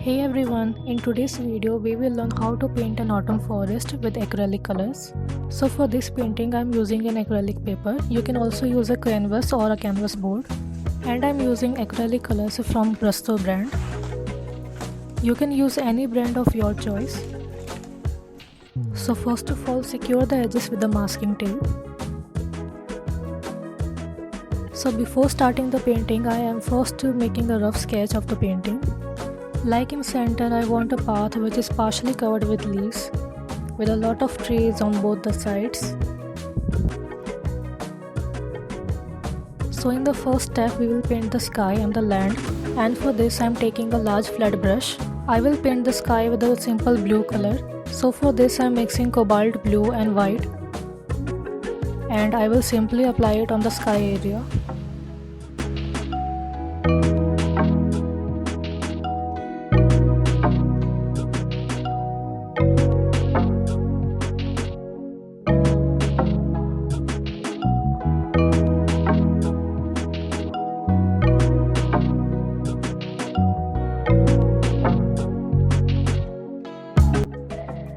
Hey everyone, in today's video we will learn how to paint an autumn forest with acrylic colors. So for this painting I am using an acrylic paper. You can also use a canvas or a canvas board. And I am using acrylic colors from Presto brand. You can use any brand of your choice. So first of all, secure the edges with the masking tape. So before starting the painting, I am first making a rough sketch of the painting. Like in center, I want a path which is partially covered with leaves, with a lot of trees on both the sides. So in the first step, we will paint the sky and the land, and for this I am taking a large flat brush. I will paint the sky with a simple blue color. So for this I am mixing cobalt blue and white, and I will simply apply it on the sky area.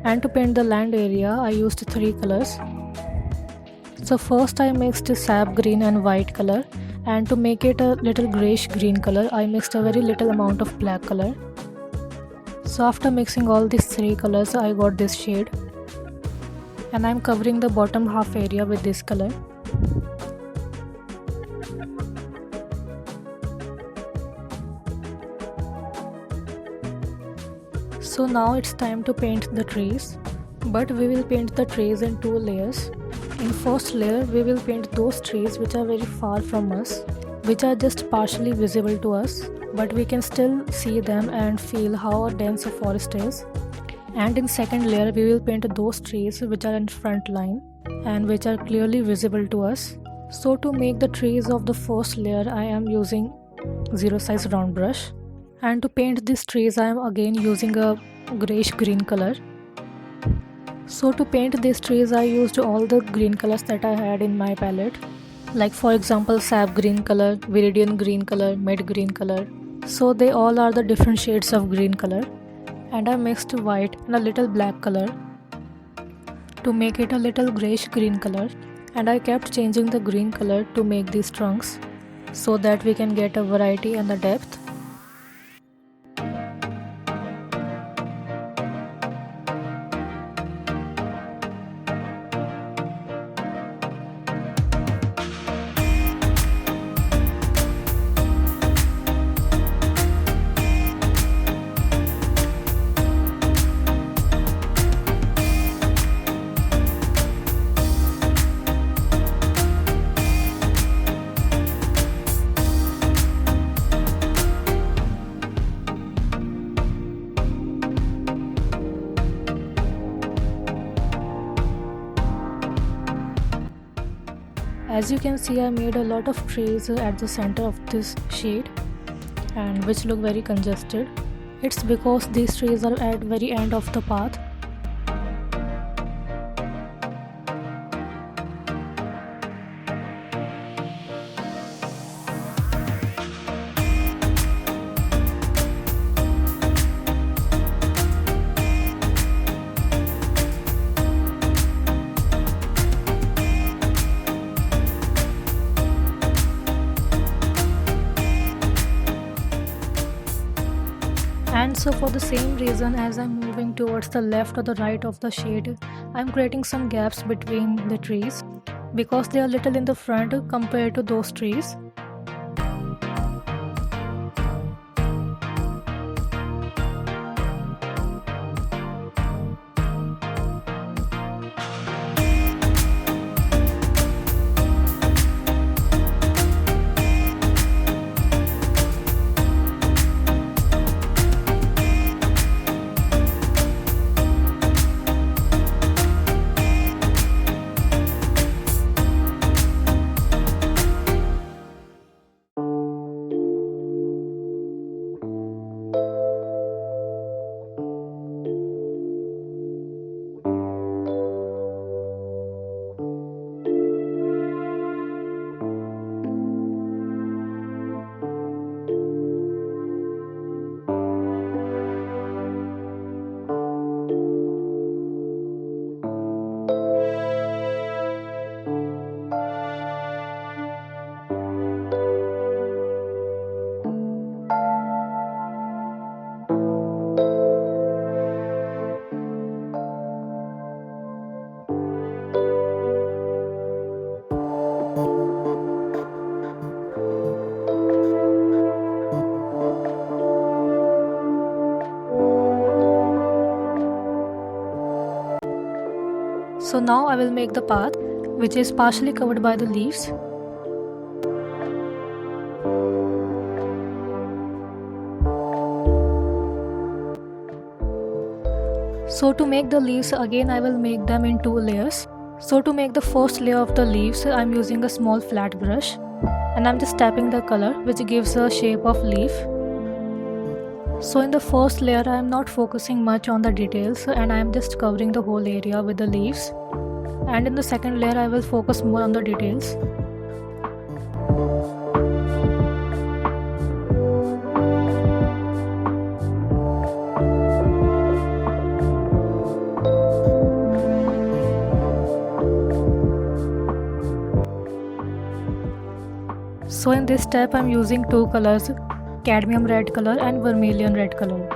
And to paint the land area, I used 3 colors. So first I mixed sap green and white color, and to make it a little grayish green color, I mixed a very little amount of black color. So after mixing all these 3 colors, I got this shade, and I am covering the bottom half area with this color. So now it's time to paint the trees, but we will paint the trees in 2 layers. In first layer, we will paint those trees which are very far from us, which are just partially visible to us, but we can still see them and feel how dense a forest is. And in second layer, we will paint those trees which are in front line and which are clearly visible to us. So to make the trees of the first layer, I am using 0 size round brush. And to paint these trees, I am again using a grayish green color. So to paint these trees, I used all the green colors that I had in my palette. Like for example, sap green color, viridian green color, mid green color. So they all are the different shades of green color. And I mixed white and a little black color to make it a little grayish green color. And I kept changing the green color to make these trunks so that we can get a variety and a depth. As you can see, I made a lot of trees at the center of this shade, and which look very congested. It's because these trees are at very end of the path. And so for the same reason, as I'm moving towards the left or the right of the shade, I'm creating some gaps between the trees because they are little in the front compared to those trees. So now I will make the path, which is partially covered by the leaves. So to make the leaves, again I will make them in 2 layers. So to make the first layer of the leaves, I am using a small flat brush and I am just tapping the color, which gives a shape of leaf. So in the first layer I am not focusing much on the details and I am just covering the whole area with the leaves. And in the second layer I will focus more on the details. So in this step I am using 2 colors, cadmium red color and vermilion red color.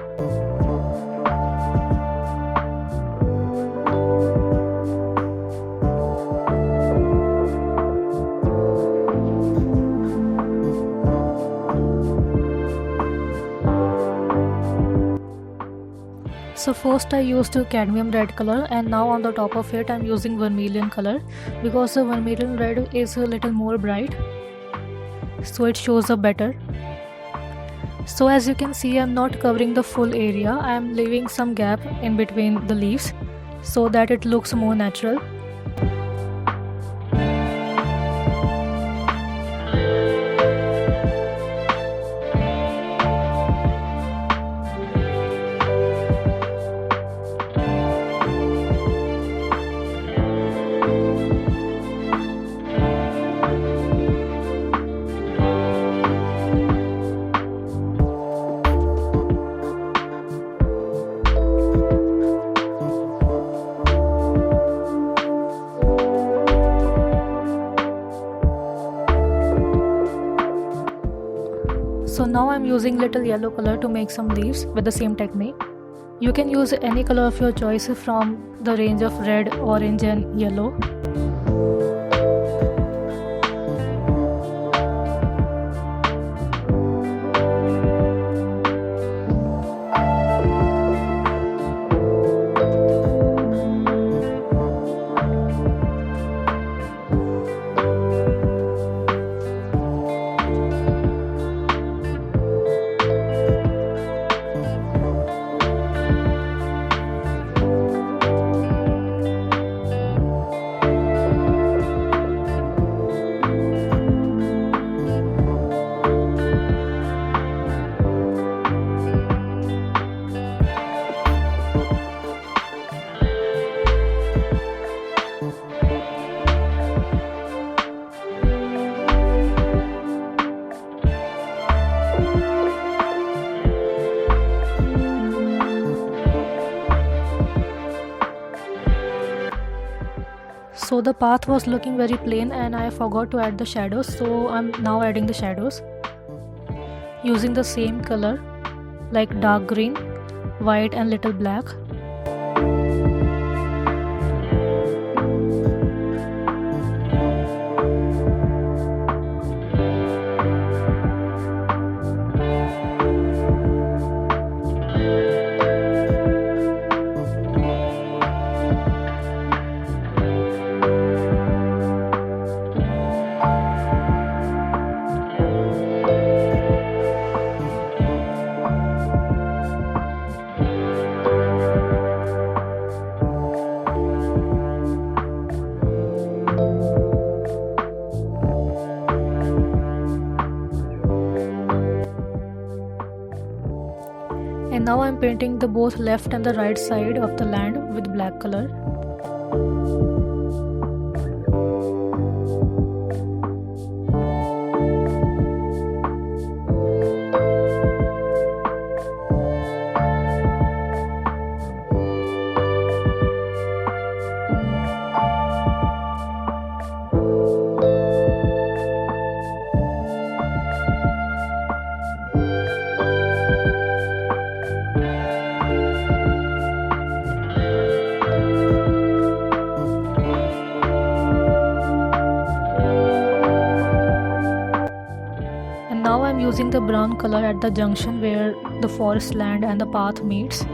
So first I used cadmium red color and now on the top of it I am using vermilion color because the vermilion red is a little more bright, so it shows up better. So as you can see, I am not covering the full area, I am leaving some gap in between the leaves so that it looks more natural. So now I am using little yellow color to make some leaves with the same technique. You can use any color of your choice from the range of red, orange and yellow. So the path was looking very plain and I forgot to add the shadows, so I'm now adding the shadows using the same color like dark green, white and little black. And now I'm painting the both left and the right side of the land with black color. Now I'm using the brown color at the junction where the forest land and the path meets.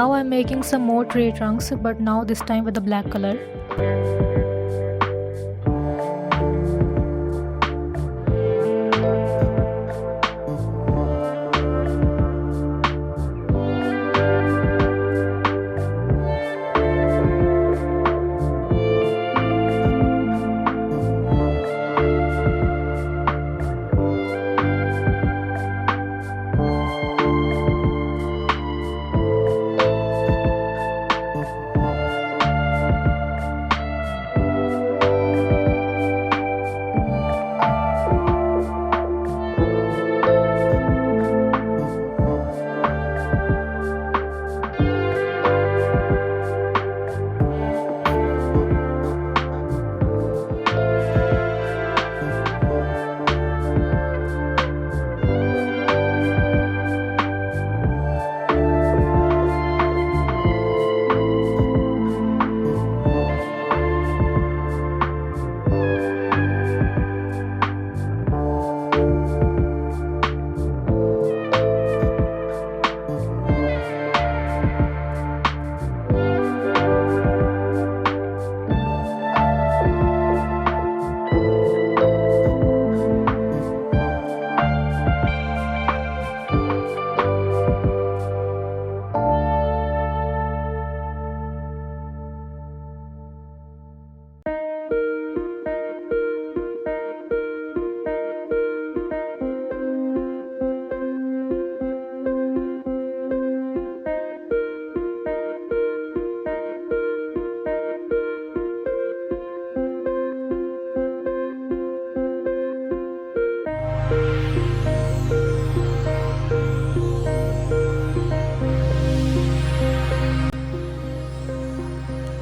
now I'm making some more tree trunks, but now this time with the black color.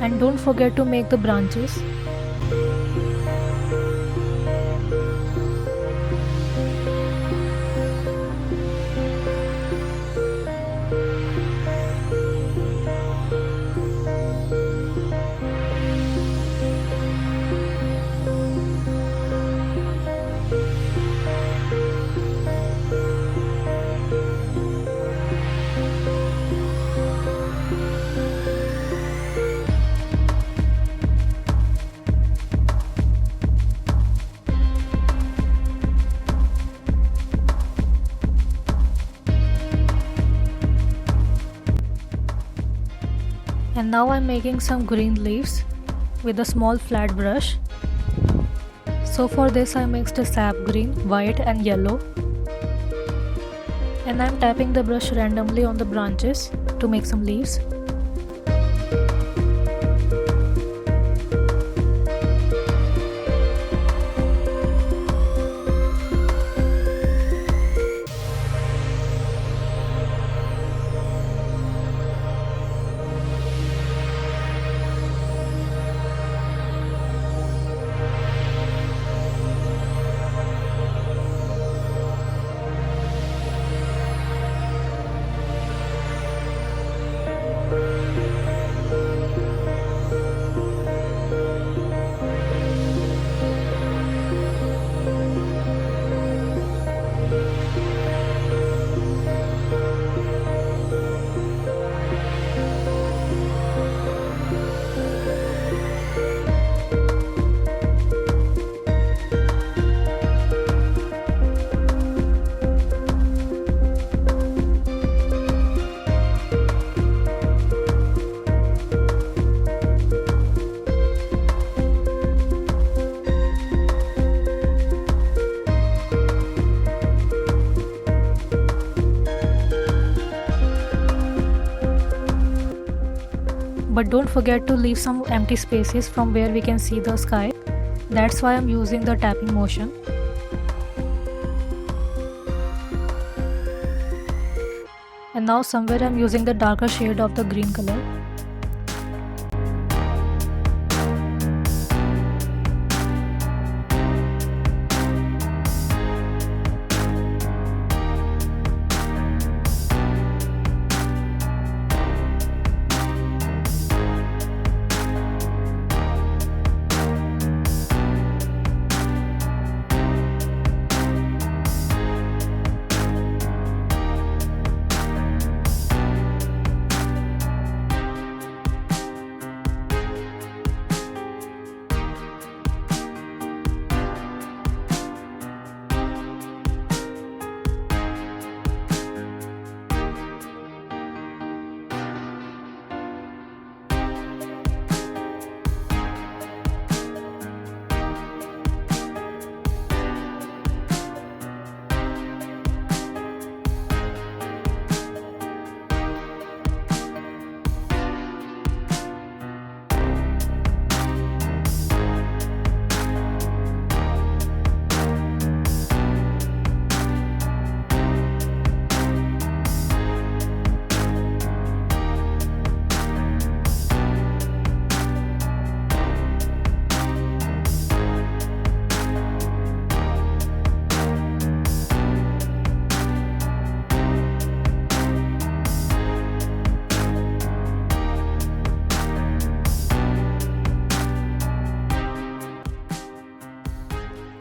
And don't forget to make the branches. And now I'm making some green leaves with a small flat brush. So for this I mixed a sap green, white and yellow. And I'm tapping the brush randomly on the branches to make some leaves. But don't forget to leave some empty spaces from where we can see the sky. That's why I'm using the tapping motion. And now somewhere I'm using the darker shade of the green color.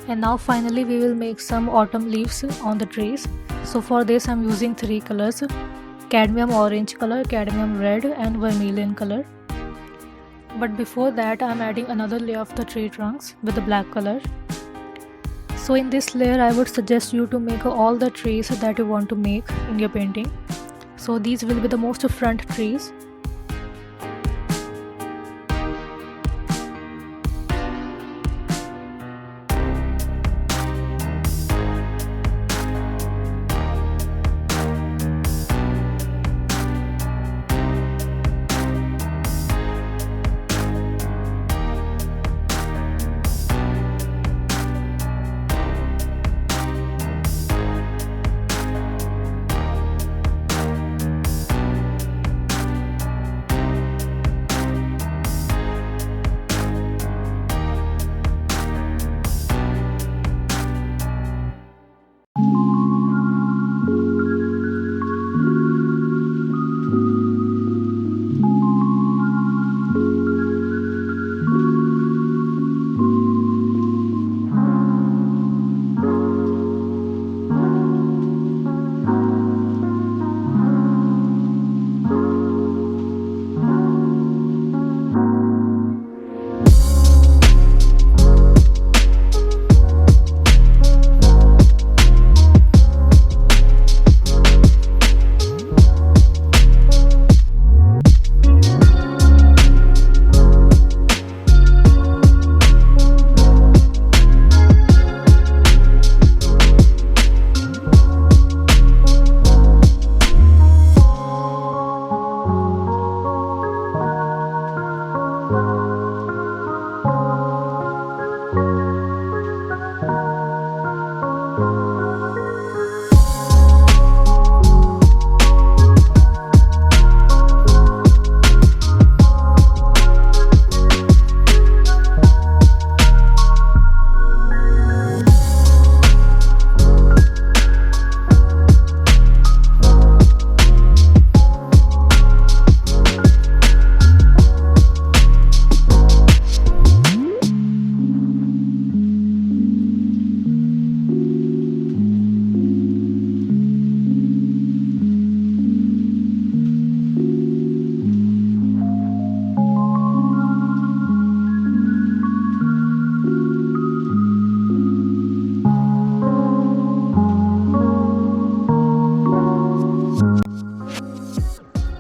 And now finally we will make some autumn leaves on the trees. So for this I'm using 3 colors: cadmium orange color, cadmium red and vermilion color. But before that I'm adding another layer of the tree trunks with the black color. So in this layer I would suggest you to make all the trees that you want to make in your painting. So these will be the most front trees.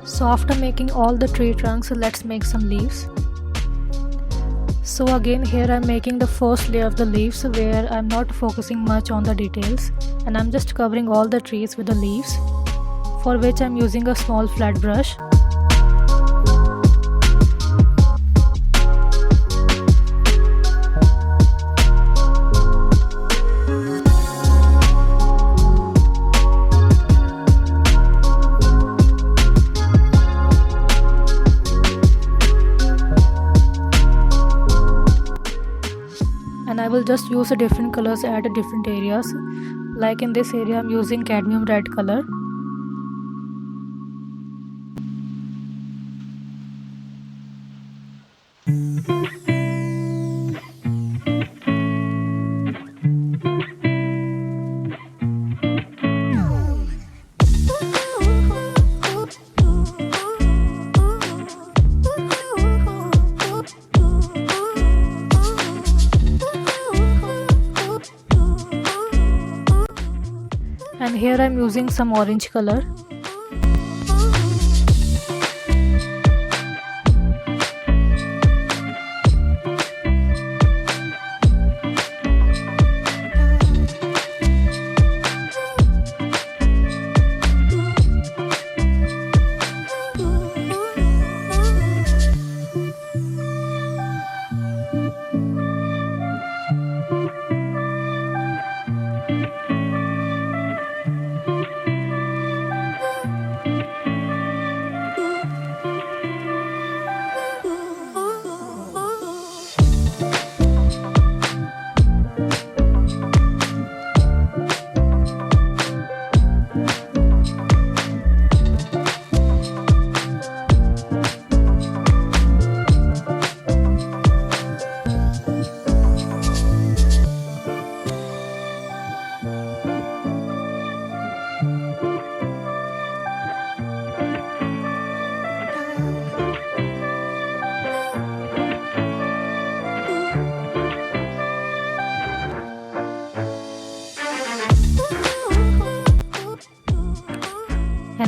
So after making all the tree trunks, let's make some leaves. So again here I'm making the first layer of the leaves where I'm not focusing much on the details and I'm just covering all the trees with the leaves, for which I'm using a small flat brush. And I will just use different colors at different areas. Like in this area I'm using cadmium red color. And here I'm using some orange color.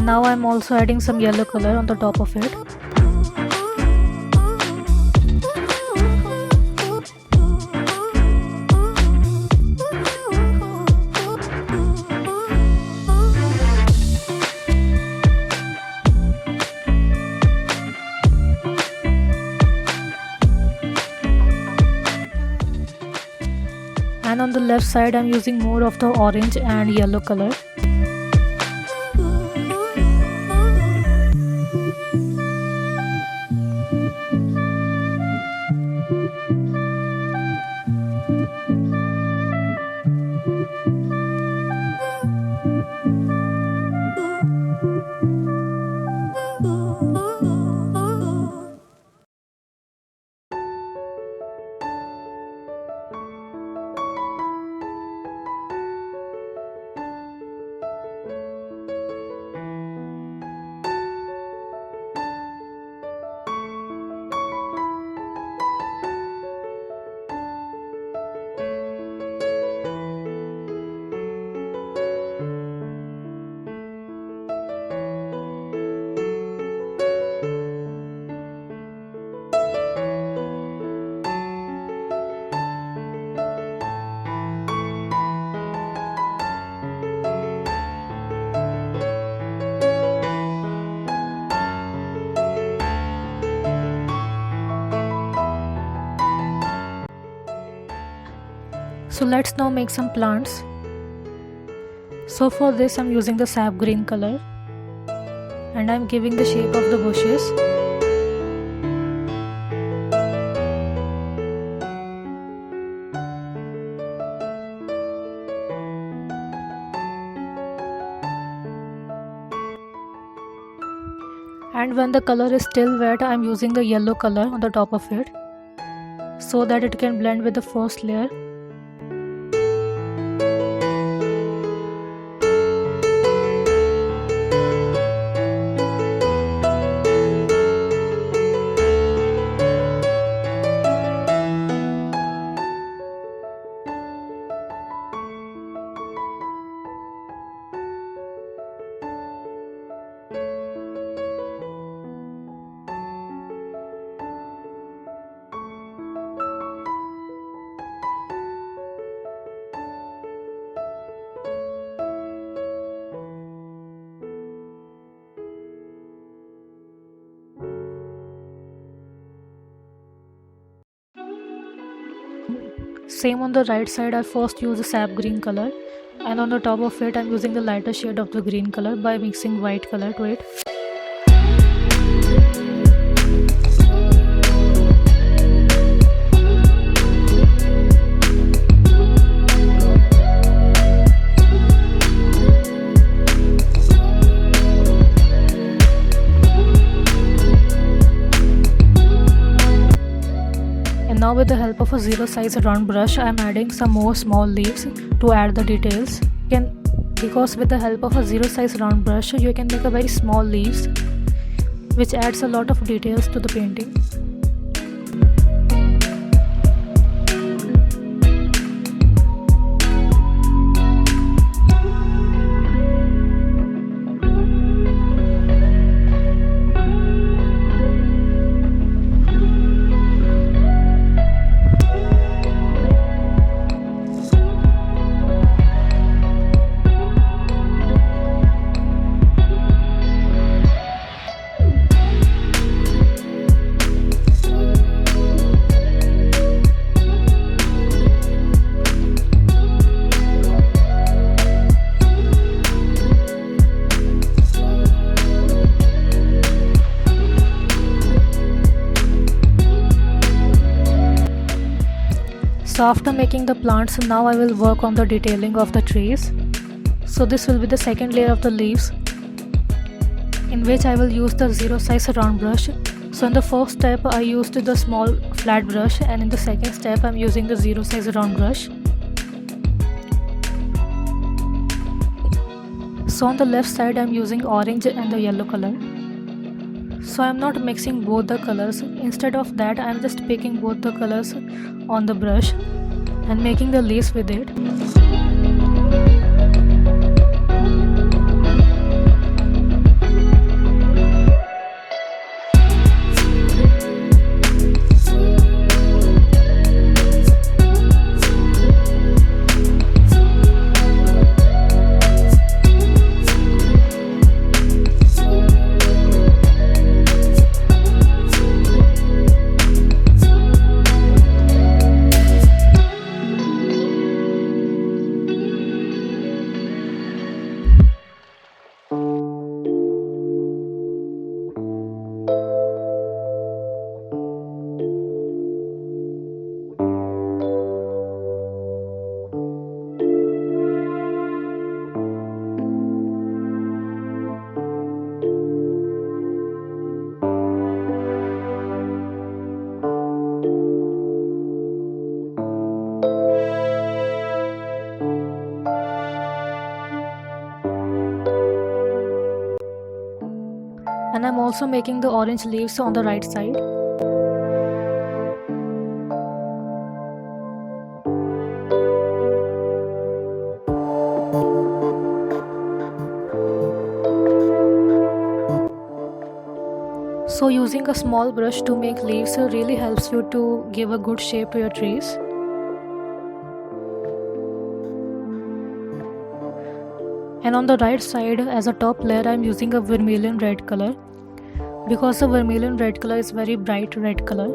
And now I'm also adding some yellow color on the top of it. And on the left side I'm using more of the orange and yellow color. So let's now make some plants. So for this I'm using the sap green color and I'm giving the shape of the bushes. And when the color is still wet, I'm using the yellow color on the top of it so that it can blend with the first layer. Same on the right side, I first use the sap green color and on the top of it I'm using the lighter shade of the green color by mixing white color to it. Now with the help of a zero size round brush, I am adding some more small leaves to add the details. Because with the help of a zero size round brush, you can make a very small leaves, which adds a lot of details to the painting. So after making the plants, now I will work on the detailing of the trees. So this will be the second layer of the leaves, in which I will use the zero size round brush. So in the first step I used the small flat brush, and in the second step I am using the zero size round brush. So on the left side I am using orange and the yellow color. So I am not mixing both the colors. Instead of that I am just picking both the colors on the brush and making the leaves with it. also making the orange leaves on the right side. So using a small brush to make leaves really helps you to give a good shape to your trees. And on the right side as a top layer I am using a vermilion red color, because the vermilion red color is very bright red color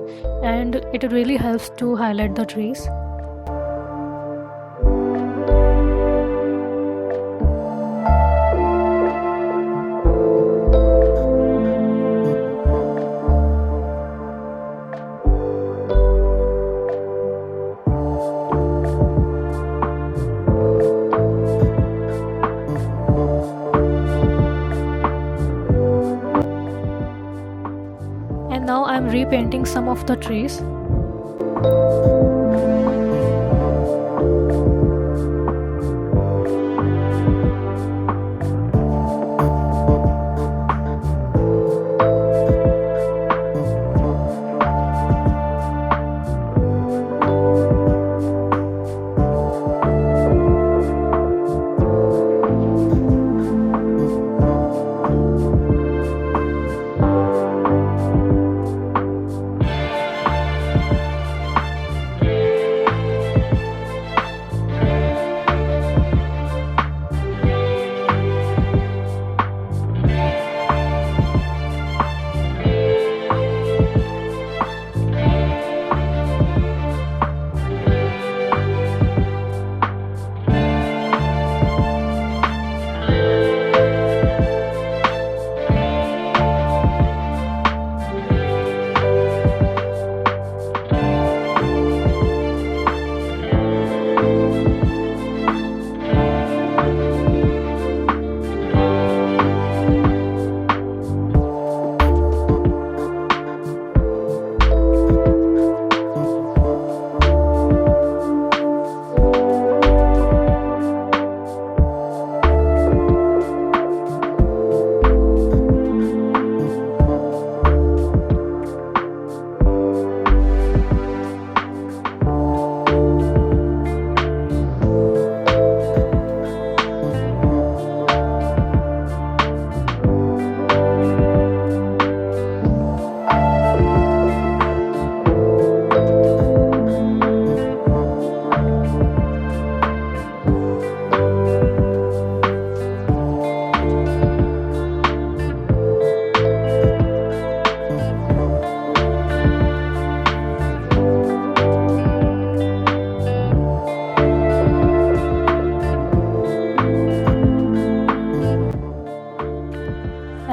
and it really helps to highlight the trees. And now I am repainting some of the trees.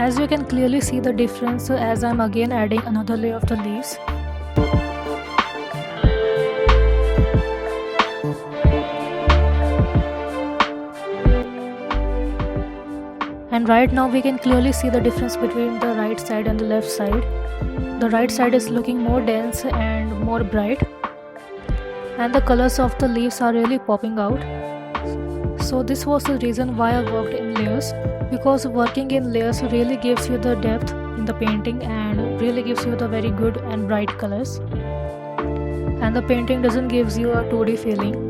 As you can clearly see the difference as I am again adding another layer of the leaves. And right now we can clearly see the difference between the right side and the left side. The right side is looking more dense and more bright, and the colors of the leaves are really popping out. So this was the reason why I worked in layers, because working in layers really gives you the depth in the painting and really gives you the very good and bright colors, and the painting doesn't gives you a 2D feeling.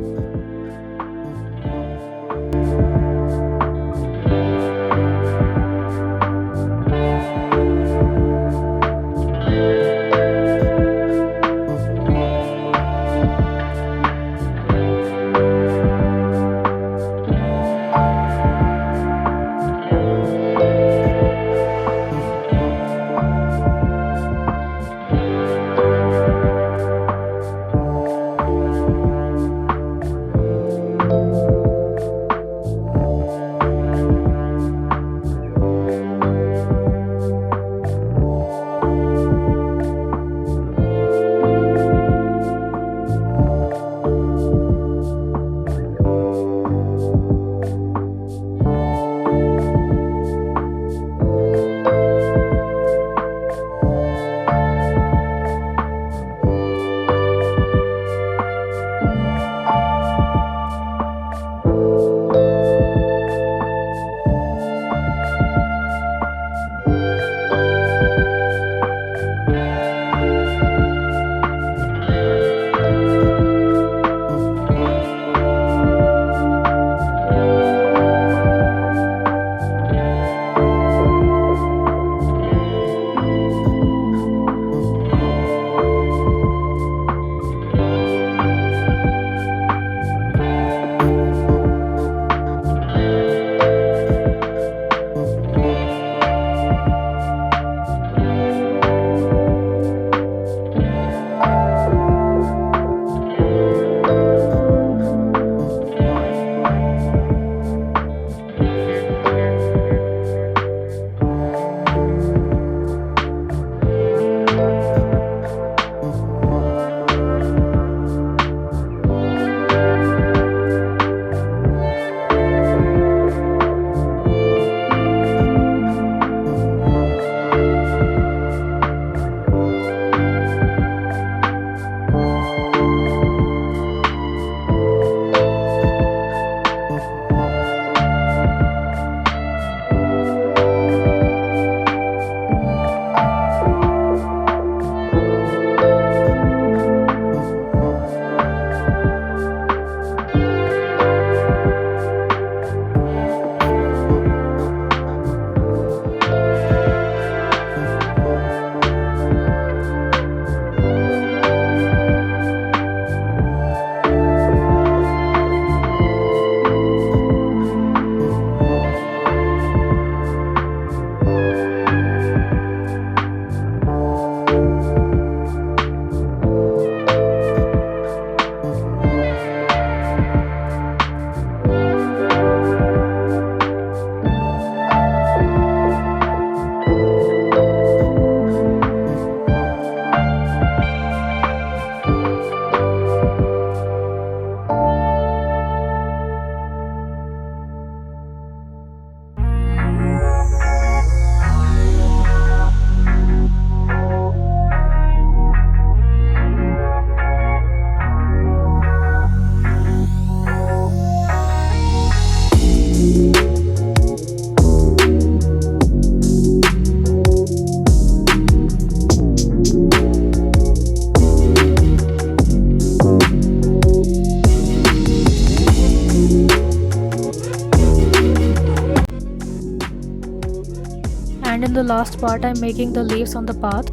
in the last part I'm making the leaves on the path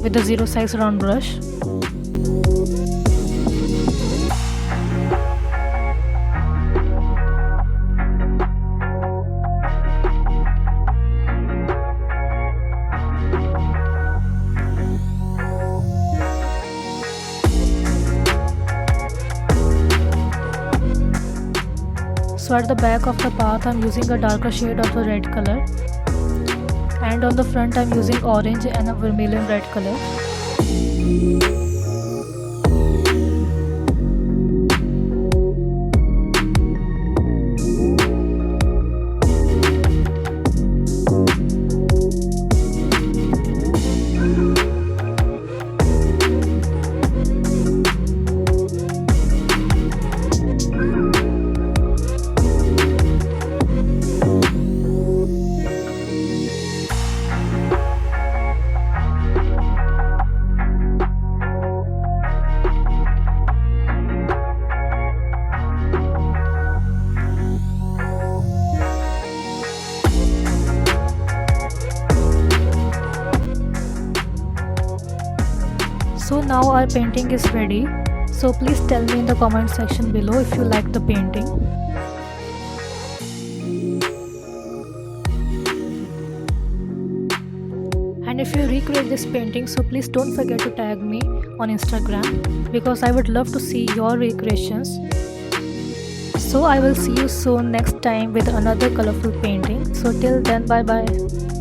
with the 0 size round brush. So at the back of the path I'm using a darker shade of the red color, and on the front I'm using orange and a vermilion red color. So now our painting is ready. So please tell me in the comment section below if you like the painting. And if you recreate this painting, so please don't forget to tag me on Instagram, because I would love to see your recreations. So I will see you soon next time with another colorful painting. So till then, bye bye.